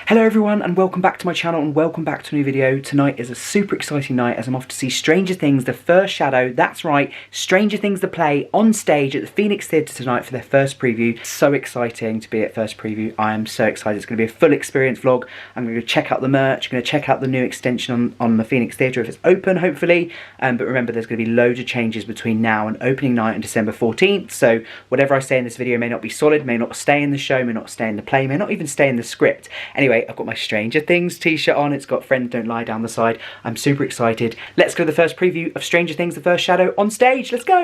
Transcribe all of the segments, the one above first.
Hello everyone and welcome back to my channel and welcome back to a new video. Tonight is a super exciting night as I'm off to see Stranger Things, the first shadow. That's right, Stranger Things the play on stage at the Phoenix Theatre tonight for their first preview. So exciting to be at first preview. I am so excited. It's going to be a full experience vlog. I'm going to check out the merch, I'm going to check out the new extension on the Phoenix Theatre if it's open hopefully. But remember there's going to be loads of changes between now and opening night on December 14th. So whatever I say in this video may not be solid, may not stay in the show, may not stay in the play, may not even stay in the script. Anyway, I've got my Stranger Things t-shirt on. It's got Friends Don't Lie down the side. I'm super excited. Let's go to the first preview of Stranger Things, the first shadow on stage. Let's go!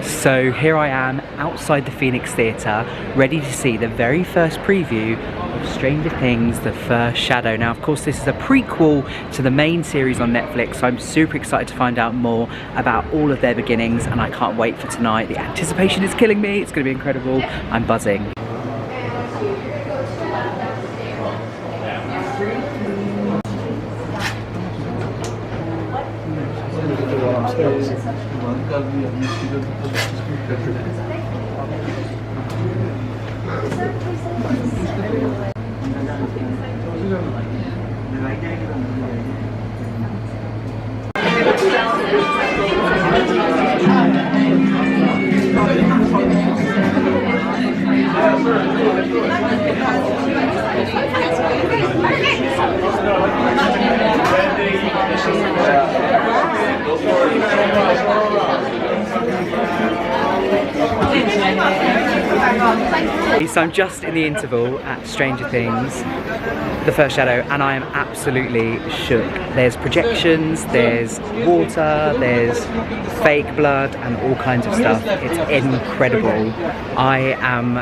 So here I am outside the Phoenix Theatre, ready to see the very first preview of Stranger Things, the first shadow. Now of course this is a prequel to the main series on Netflix, so I'm super excited to find out more about all of their beginnings and I can't wait for tonight. The anticipation is killing me, it's going to be incredible, I'm buzzing. So I'm just in the interval at Stranger Things, the first shadow, and I am absolutely shook. There's projections, there's water, there's fake blood and all kinds of stuff. It's incredible. I am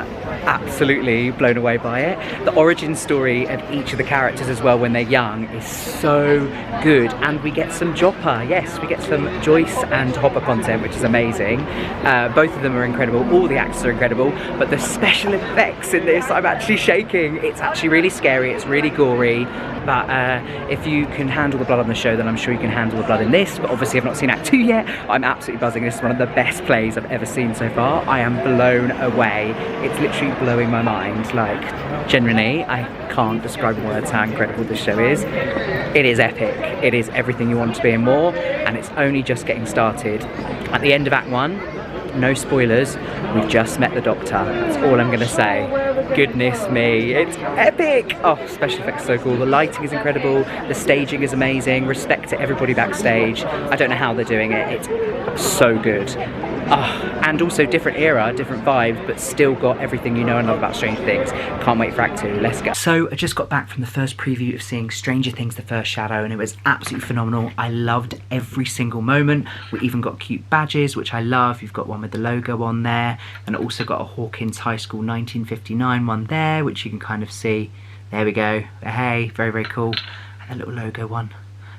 absolutely blown away by it. The origin story of each of the characters as well when they're young is so good, and we get some Jopper, yes, we get some Joyce and Hopper content, which is amazing. Both of them are incredible, all the actors are incredible, but the special effects in this, I'm actually shaking. It's actually really scary, it's really gory, but if you can handle the blood on the show, then I'm sure you can handle the blood in this. But obviously I've not seen Act 2 yet. I'm absolutely buzzing. This is one of the best plays I've ever seen so far. I am blown away. It's literally blowing my mind. Like, genuinely, I can't describe in words how incredible this show is. It is epic. It is everything you want to be and more, and it's only just getting started. At the end of Act 1, no spoilers, we've just met the Doctor. That's all I'm gonna say. Goodness me, it's epic! Oh, special effects are so cool. The lighting is incredible, the staging is amazing, respect to everybody backstage. I don't know how they're doing it, it's so good. Oh, and also different era, different vibe, but still got everything you know and love about Stranger Things. Can't wait for Act 2, let's go. So I just got back from the first preview of seeing Stranger Things, the first shadow, and it was absolutely phenomenal. I loved every single moment. We even got cute badges, which I love. You've got one with the logo on there, and also got a Hawkins High School 1959 one there, which you can kind of see. There we go, hey, very, very cool. And a little logo one,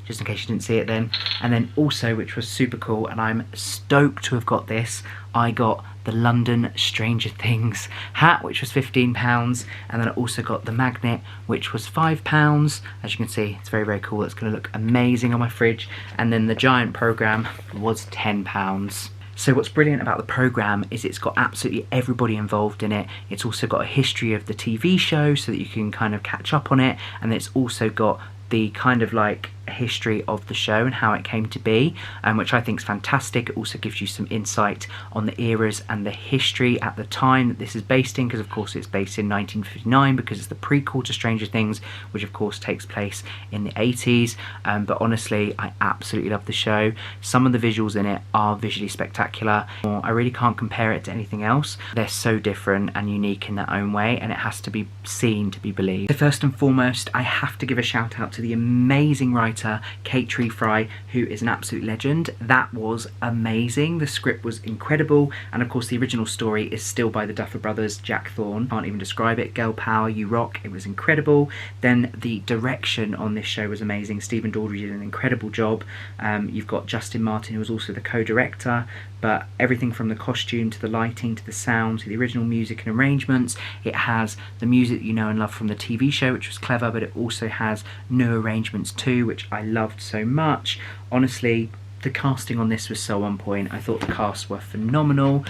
just in case you didn't see it then. And then also, which was super cool, and I'm stoked to have got this, I got the London Stranger Things hat, which was £15, and then I also got the magnet, which was £5. As you can see, it's very, very cool. It's going to look amazing on my fridge. And then the giant programme was £10. So what's brilliant about the programme is it's got absolutely everybody involved in it. It's also got a history of the TV show so that you can kind of catch up on it, and it's also got the kind of like history of the show and how it came to be, which I think is fantastic. It also gives you some insight on the eras and the history at the time that this is based in, because of course it's based in 1959 because it's the prequel to Stranger Things, which of course takes place in the 80s. But honestly, I absolutely love the show. Some of the visuals in it are visually spectacular. I really can't compare it to anything else. They're so different and unique in their own way, and it has to be seen to be believed. So first and foremost, I have to give a shout out to the amazing writing writer Kate Fry, who is an absolute legend. That was amazing. The script was incredible, and of course the original story is still by the Duffer Brothers, Jack Thorne. Can't even describe it. Girl power, you rock. It was incredible. Then the direction on this show was amazing. Stephen Daldry did an incredible job. You've got Justin Martin, who was also the co-director, but everything from the costume to the lighting to the sound to the original music and arrangements. It has the music that you know and love from the TV show, which was clever, but it also has new arrangements too, which I loved so much. Honestly, the casting on this was so on point. I thought the cast were phenomenal.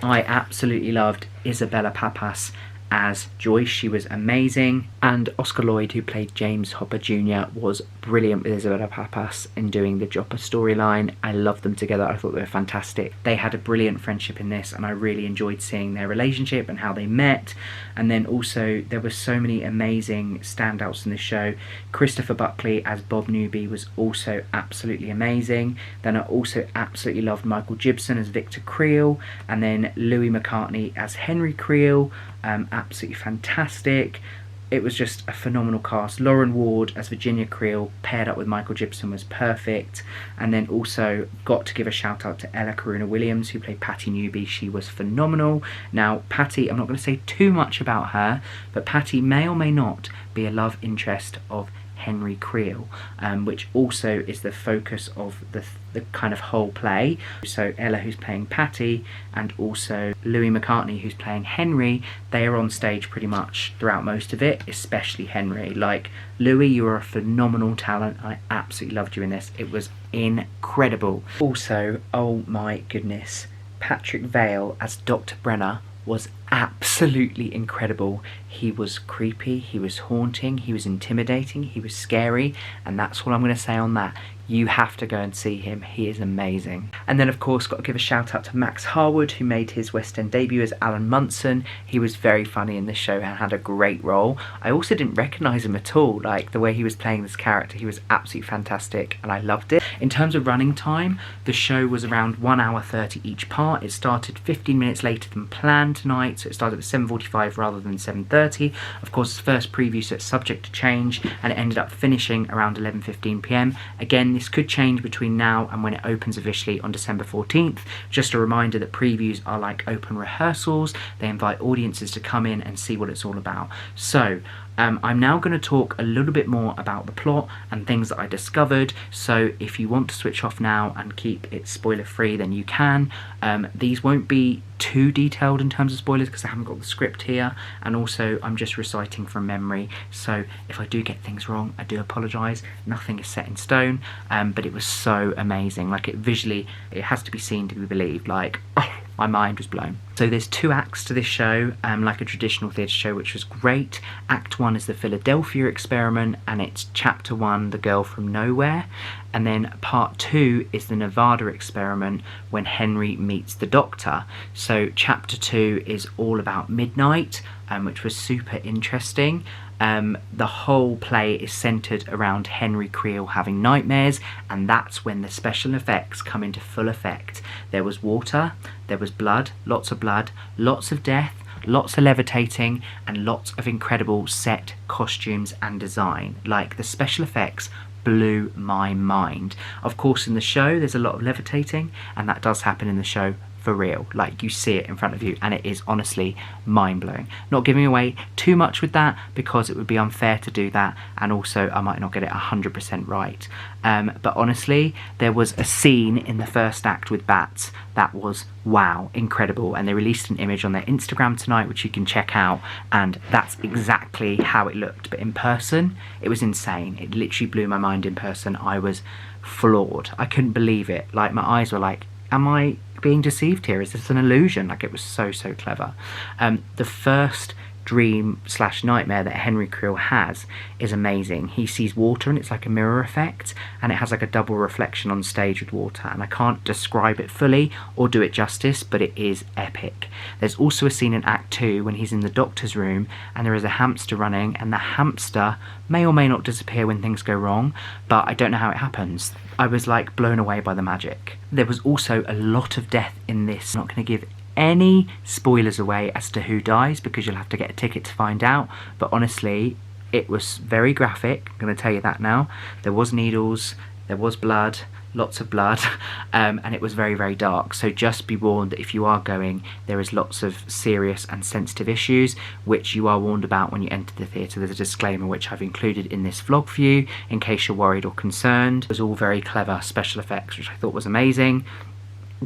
I absolutely loved Isabella Papas as Joyce. She was amazing, and Oscar Lloyd, who played James Hopper Jr., was brilliant with Isabella Papas in doing the Joppa storyline. I loved them together. I thought they were fantastic. They had a brilliant friendship in this, and I really enjoyed seeing their relationship and how they met. And then also there were so many amazing standouts in the show. Christopher Buckley as Bob Newby was also absolutely amazing. Then I also absolutely loved Michael Gibson as Victor Creel, and then Louis McCartney as Henry Creel. Absolutely fantastic. It was just a phenomenal cast. Lauren Ward as Virginia Creel paired up with Michael Gibson was perfect. And then also got to give a shout out to Ella Karuna Williams, who played Patty Newby. She was phenomenal. Now Patty, I'm not going to say too much about her, but Patty may or may not be a love interest of Henry Creel, which also is the focus of the kind of whole play. So Ella, who's playing Patty, and also Louis McCartney, who's playing Henry, they are on stage pretty much throughout most of it, especially Henry. Like, Louis, you are a phenomenal talent. I absolutely loved you in this. It was incredible. Also, oh my goodness, Patrick Vale as Dr. Brenner was absolutely incredible. He was creepy, he was haunting, he was intimidating, he was scary, and that's all I'm going to say on that. You have to go and see him. He is amazing. And then of course got to give a shout out to Max Harwood, who made his West End debut as Alan Munson. He was very funny in this show and had a great role. I also didn't recognise him at all. Like, the way he was playing this character, he was absolutely fantastic and I loved it. In terms of running time, the show was around 1 hour 30 each part. It started 15 minutes later than planned tonight, so it started at 7:45 rather than 7:30. Of course, it's first preview, so it's subject to change, and it ended up finishing around 11:15 p.m. Again, this could change between now and when it opens officially on December 14th. Just a reminder that previews are like open rehearsals. They invite audiences to come in and see what it's all about. So I'm now going to talk a little bit more about the plot and things that I discovered. So if you want to switch off now and keep it spoiler free, then you can. These won't be too detailed in terms of spoilers because I haven't got the script here, and also I'm just reciting from memory, so if I do get things wrong, I do apologise. Nothing is set in stone, but it was so amazing. Like, it visually, it has to be seen to be believed. Like, oh, my mind was blown. So there's 2 acts to this show, like a traditional theatre show, which was great. Act 1 is the Philadelphia experiment, and it's chapter 1, The Girl from Nowhere. And then part 2 is the Nevada experiment, when Henry meets the Doctor. So chapter 2 is all about midnight, which was super interesting. The whole play is centred around Henry Creel having nightmares, and that's when the special effects come into full effect. There was water, there was blood, lots of death, lots of levitating, and lots of incredible set costumes and design. Like, the special effects blew my mind. Of course, in the show there's a lot of levitating, and that does happen in the show for real. Like, you see it in front of you, and it is honestly mind-blowing. Not giving away too much with that because it would be unfair to do that, and also I might not get it 100% right. But honestly, there was a scene in the first act with bats that was, wow, incredible, and they released an image on their Instagram tonight which you can check out, and that's exactly how it looked. But in person, it was insane. It literally blew my mind in person. I was floored. I couldn't believe it. Like, my eyes were like, am I being deceived here? Is this an illusion? Like, it was so clever. The first dream / nightmare that Henry Creel has is amazing. He sees water, and it's like a mirror effect, and it has like a double reflection on stage with water, and I can't describe it fully or do it justice, but it is epic. There's also a scene in Act 2 when he's in the doctor's room and there is a hamster running, and the hamster may or may not disappear when things go wrong, but I don't know how it happens. I was like blown away by the magic. There was also a lot of death in this. I'm not going to give any spoilers away as to who dies because you'll have to get a ticket to find out, but honestly, It was very graphic, I'm going to tell you that now. There was needles, there was blood, lots of blood, and it was very, very dark. So just be warned that if you are going, there is lots of serious and sensitive issues, which you are warned about when you enter the theatre. There's a disclaimer which I've included in this vlog for you, in case you're worried or concerned. It was all very clever special effects, which I thought was amazing.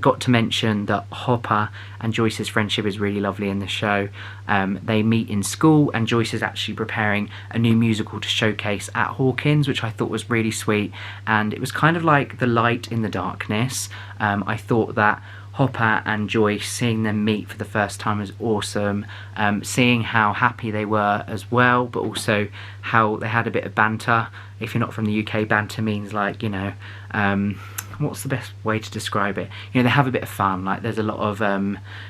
Got to mention that Hopper and Joyce's friendship is really lovely in the show. They meet in school, and Joyce is actually preparing a new musical to showcase at Hawkins, which I thought was really sweet, and it was kind of like the light in the darkness. I thought that Hopper and Joyce, seeing them meet for the first time was awesome. Seeing how happy they were as well, but also how they had a bit of banter. If you're not from the UK, banter means like, you know, what's the best way to describe it? You know, they have a bit of fun, like there's a lot of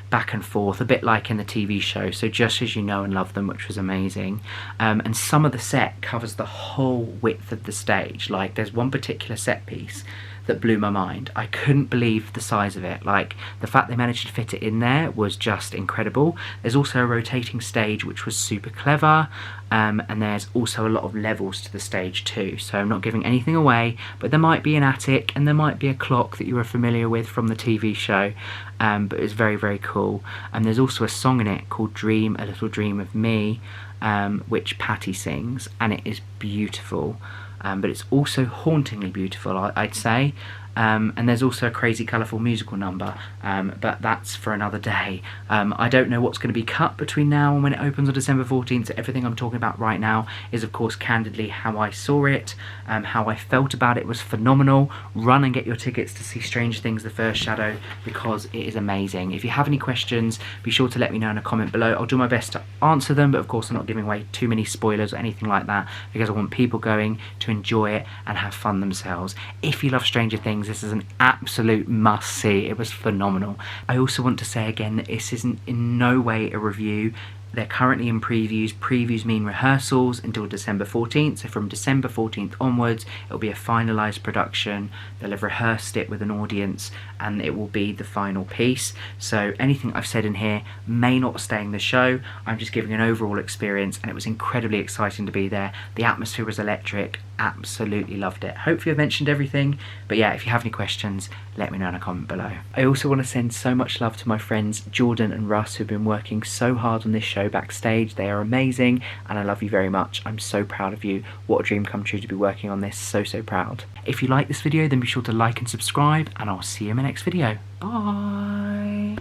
back and forth, a bit like in the TV show, so just as you know and love them, which was amazing. And some of the set covers the whole width of the stage. Like there's one particular set piece that blew my mind. I couldn't believe the size of it. Like the fact they managed to fit it in there was just incredible. There's also a rotating stage which was super clever, and there's also a lot of levels to the stage too, so I'm not giving anything away, but there might be an attic and there might be a clock that you are familiar with from the TV show, but it's very, very cool. And there's also a song in it called Dream a Little Dream of Me, which Patty sings, and it is beautiful. But it's also hauntingly beautiful, I'd say. And there's also a crazy colourful musical number, but that's for another day. I don't know what's going to be cut between now and when it opens on December 14th, so everything I'm talking about right now is of course candidly how I saw it, how I felt about it was phenomenal. Run and get your tickets to see Stranger Things The First Shadow, because it is amazing. If you have any questions, be sure to let me know in a comment below. I'll do my best to answer them, but of course I'm not giving away too many spoilers or anything like that, because I want people going to enjoy it and have fun themselves. If you love Stranger Things, this is an absolute must-see. It was phenomenal. I also want to say again that this isn't in no way a review. They're currently in previews. Previews mean rehearsals until December 14th, so from December 14th onwards it'll be a finalised production. They'll have rehearsed it with an audience and it will be the final piece. So anything I've said in here may not stay in the show. I'm just giving an overall experience, and it was incredibly exciting to be there. The atmosphere was electric. Absolutely loved it. Hopefully I've mentioned everything, but yeah, if you have any questions, let me know in a comment below. I also want to send so much love to my friends Jordan and Russ, who've been working so hard on this show backstage. They are amazing and I love you very much. I'm so proud of you. What a dream come true to be working on this. So proud. If you like this video, then be sure to like and subscribe, and I'll see you in my next video. Bye.